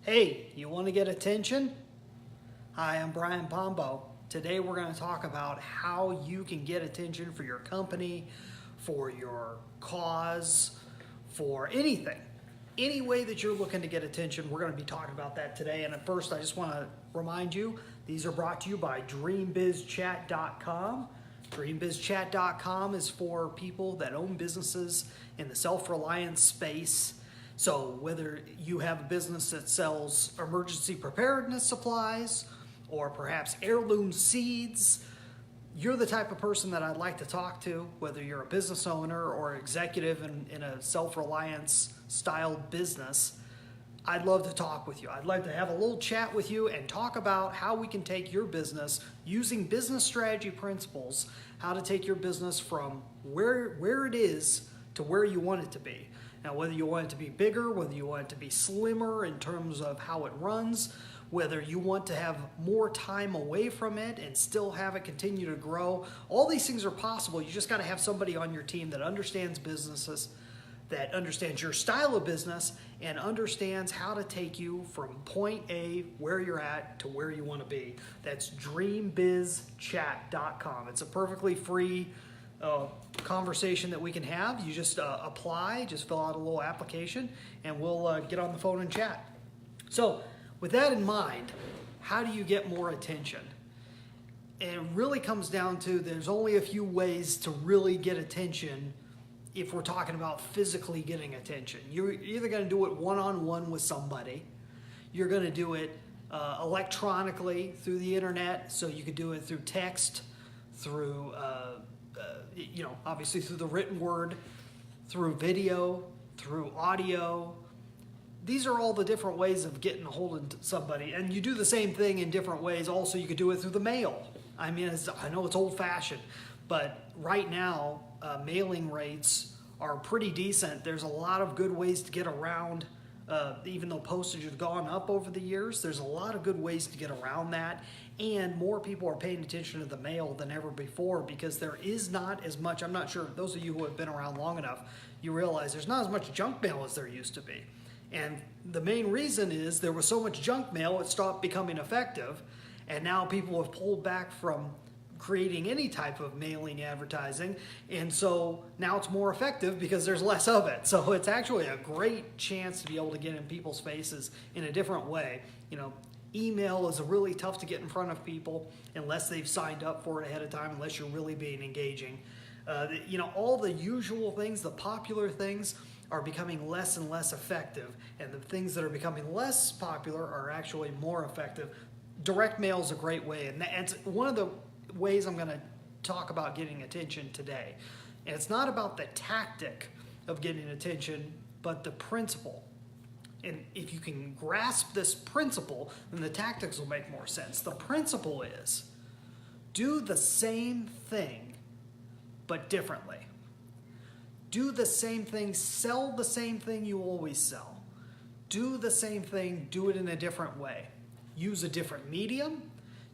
Hey, you want to get attention? Hi, I'm Brian Pombo. Today we're going to talk about how you can get attention for your company, for your cause, for anything. Any way that you're looking to get attention, we're going to be talking about that today. And at first, I just want to remind you, these are brought to you by DreamBizChat.com. DreamBizChat.com is for people that own businesses in the self-reliance space. So whether you have a business that sells emergency preparedness supplies or perhaps heirloom seeds, you're the type of person that I'd like to talk to, whether you're a business owner or executive in a self-reliance style business. I'd love to talk with you. I'd like to have a little chat with you and talk about how we can take your business using business strategy principles, how to take your business from where it is to where you want it to be. Now, whether you want it to be bigger, whether you want it to be slimmer in terms of how it runs, whether you want to have more time away from it and still have it continue to grow, all these things are possible. You just got to have somebody on your team that understands businesses, that understands your style of business, and understands how to take you from point A, where you're at, to where you want to be. That's DreamBizChat.com. It's a perfectly free conversation that we can have. You just apply, just fill out a little application, and we'll get on the phone and chat. So with that in mind, how do you get more attention? And it really comes down to there's only a few ways to really get attention if we're talking about physically getting attention. You're either going to do it one-on-one with somebody, you're going to do it electronically through the internet, so you could do it through text, through obviously through the written word, through video, through audio. These are all the different ways of getting a hold of somebody. And you do the same thing in different ways. Also, you could do it through the mail. I mean, I know it's old-fashioned, but right now, mailing rates are pretty decent. There's a lot of good ways to get around. Even though postage has gone up over the years, there's a lot of good ways to get around that. And more people are paying attention to the mail than ever before because there is not as much, I'm not sure, those of you who have been around long enough, you realize there's not as much junk mail as there used to be. And the main reason is there was so much junk mail, it stopped becoming effective. And now people have pulled back from creating any type of mailing advertising, and so now it's more effective because there's less of it. So it's actually a great chance to be able to get in people's faces in a different way. Email is really tough to get in front of people unless they've signed up for it ahead of time, unless you're really being engaging. All the usual things, the popular things, are becoming less and less effective, and the things that are becoming less popular are actually more effective. Direct mail is a great way, and that's one of the ways I'm going to talk about getting attention today. And it's not about the tactic of getting attention, but the principle. And if you can grasp this principle, then the tactics will make more sense. The principle is do the same thing, but differently. Do the same thing, sell the same thing you always sell. Do the same thing, do it in a different way. Use a different medium.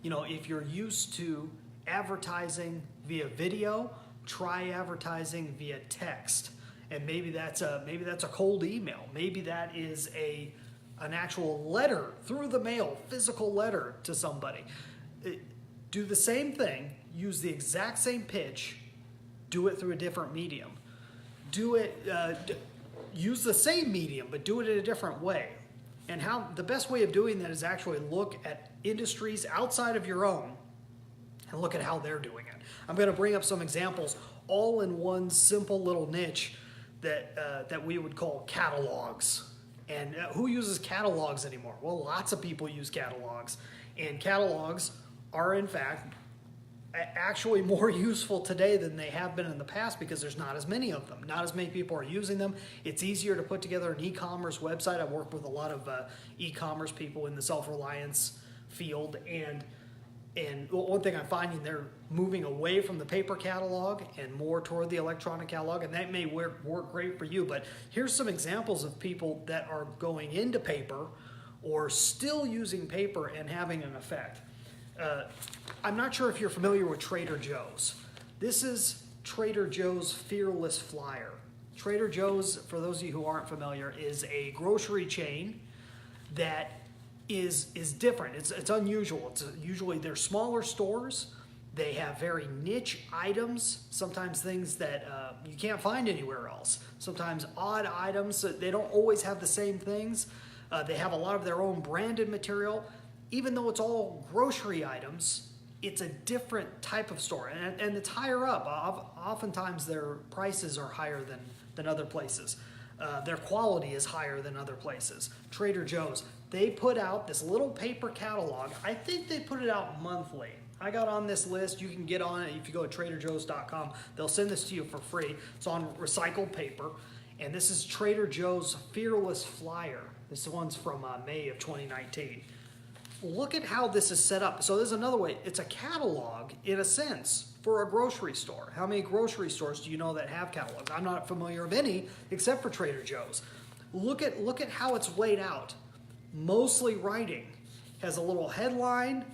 If you're used to advertising via video, try advertising via text. And maybe that's a cold email. Maybe that is an actual letter through the mail, physical letter to somebody. Do the same thing, use the exact same pitch, do it through a different medium. Use the same medium, but do it in a different way. And the best way of doing that is actually look at industries outside of your own and look at how they're doing it. I'm going to bring up some examples all in one simple little niche that we would call catalogs. And who uses catalogs anymore? Well, lots of people use catalogs. And catalogs are, in fact, actually more useful today than they have been in the past because there's not as many of them. Not as many people are using them. It's easier to put together an e-commerce website. I've worked with a lot of e-commerce people in the self-reliance field, and one thing I'm finding, they're moving away from the paper catalog and more toward the electronic catalog, and that may work great for you. But here's some examples of people that are going into paper or still using paper and having an effect. I'm not sure if you're familiar with Trader Joe's. This is Trader Joe's Fearless Flyer. Trader Joe's, for those of you who aren't familiar, is a grocery chain that is different. It's unusual. Usually they're smaller stores. They have very niche items, sometimes things that you can't find anywhere else. Sometimes odd items, so they don't always have the same things. They have a lot of their own branded material. Even though it's all grocery items, it's a different type of store. And it's higher up. Oftentimes their prices are higher than other places. Their quality is higher than other places. Trader Joe's, they put out this little paper catalog. I think they put it out monthly. I got on this list. You can get on it if you go to traderjoes.com. They'll send this to you for free. It's on recycled paper. And this is Trader Joe's Fearless Flyer. This one's from May of 2019. Look at how this is set up. So there's another way. It's a catalog, in a sense, for a grocery store. How many grocery stores do you know that have catalogs? I'm not familiar of any except for Trader Joe's. Look at how it's laid out. Mostly writing. Has a little headline.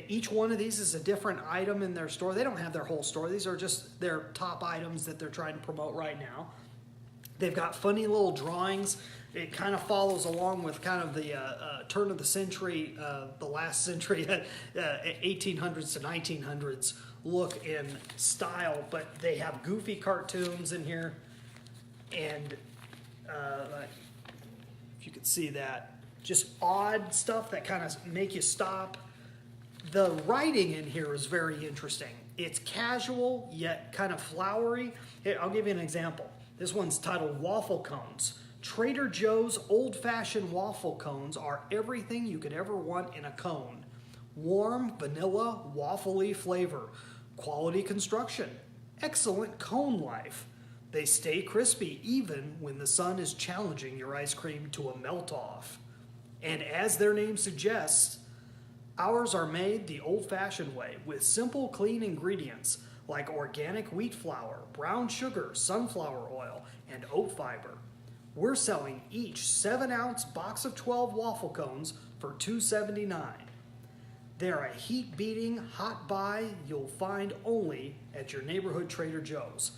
Each one of these is a different item in their store. They don't have their whole store. These are just their top items that they're trying to promote right now. They've got funny little drawings. It kind of follows along with kind of the turn of the century, the last century, 1800s to 1900s look and style. But they have goofy cartoons in here. And if you could see that, just odd stuff that kind of make you stop. The writing in here is very interesting. It's casual, yet kind of flowery. Here, I'll give you an example. This one's titled Waffle Cones. Trader Joe's old-fashioned waffle cones are everything you could ever want in a cone. Warm, vanilla, waffly flavor. Quality construction. Excellent cone life. They stay crispy even when the sun is challenging your ice cream to a melt-off. And as their name suggests, ours are made the old-fashioned way with simple, clean ingredients like organic wheat flour, brown sugar, sunflower oil, and oat fiber. We're selling each 7-ounce box of 12 waffle cones for $2.79. They're a heat-beating, hot buy you'll find only at your neighborhood Trader Joe's.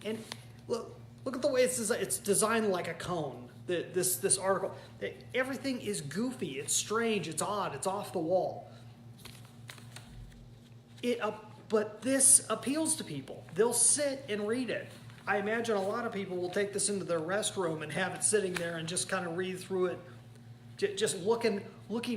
And look at the way it's designed like a cone. This article, everything is goofy, it's strange, it's odd, it's off the wall. But this appeals to people. They'll sit and read it. I imagine a lot of people will take this into their restroom and have it sitting there and just kind of read through it, just looking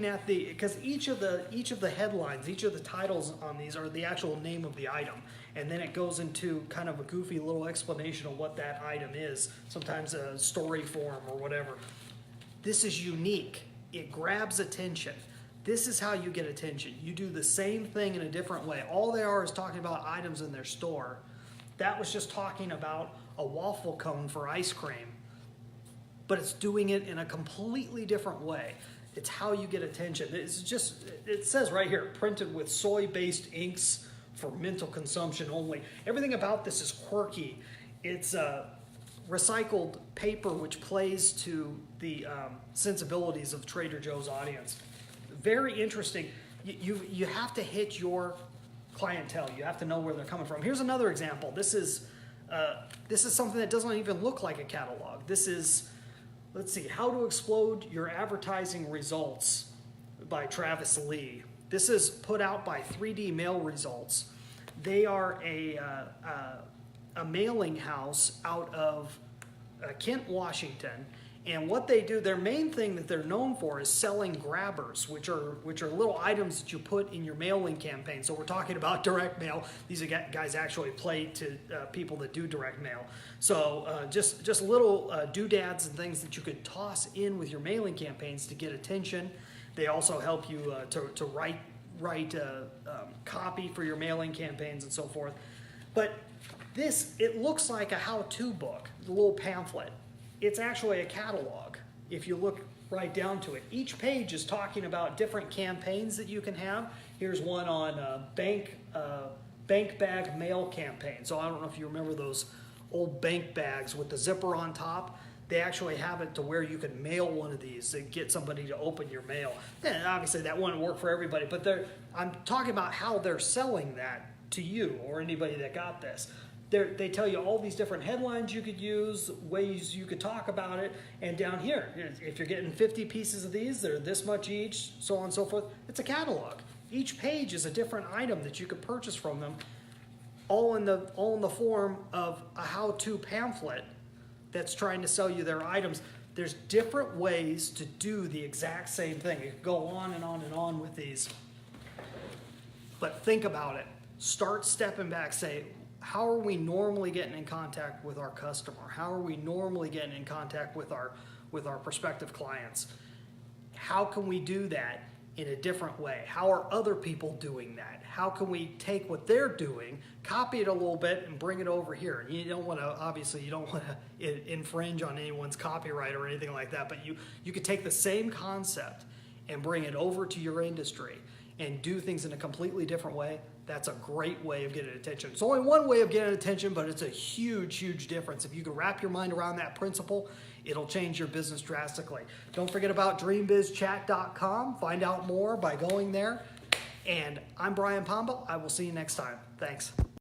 at because each of the headlines, each of the titles on these are the actual name of the item, and then it goes into kind of a goofy little explanation of what that item is, sometimes a story form or whatever. This is unique. It grabs attention. This is how you get attention. You do the same thing in a different way. All they are is talking about items in their store. That was just talking about a waffle cone for ice cream, but it's doing it in a completely different way. It's how you get attention. It says right here, printed with soy-based inks for mental consumption only. Everything about this is quirky. It's recycled paper, which plays to the sensibilities of Trader Joe's audience. Very interesting. You have to hit your clientele. You have to know where they're coming from. Here's another example. This is something that doesn't even look like a catalog. This is, let's see, How to Explode Your Advertising Results by Travis Lee. This is put out by 3D Mail Results. They are a mailing house out of Kent, Washington. And what they do, their main thing that they're known for is selling grabbers, which are little items that you put in your mailing campaign. So we're talking about direct mail. These guys actually play to people that do direct mail. So just little doodads and things that you could toss in with your mailing campaigns to get attention. They also help you to write copy for your mailing campaigns and so forth. But it looks like a how-to book, a little pamphlet. It's actually a catalog if you look right down to it. Each page is talking about different campaigns that you can have. Here's one on bank bag mail campaign. So I don't know if you remember those old bank bags with the zipper on top. They actually have it to where you can mail one of these and get somebody to open your mail. And obviously that wouldn't work for everybody, but I'm talking about how they're selling that to you or anybody that got this. They tell you all these different headlines you could use, ways you could talk about it, and down here, if you're getting 50 pieces of these, they're this much each, so on and so forth. It's a catalog. Each page is a different item that you could purchase from them, all in the form of a how-to pamphlet that's trying to sell you their items. There's different ways to do the exact same thing. You could go on and on and on with these. But think about it. Start stepping back. Say, how are we normally getting in contact with our customer? How are we normally getting in contact with our prospective clients? How can we do that in a different way? How are other people doing that? How can we take what they're doing, copy it a little bit, and bring it over here? And you don't want to, obviously, you don't want to infringe on anyone's copyright or anything like that, but you could take the same concept and bring it over to your industry and do things in a completely different way. That's a great way of getting attention. It's only one way of getting attention, but it's a huge, huge difference. If you can wrap your mind around that principle, it'll change your business drastically. Don't forget about dreambizchat.com. Find out more by going there. And I'm Brian Pombo. I will see you next time. Thanks.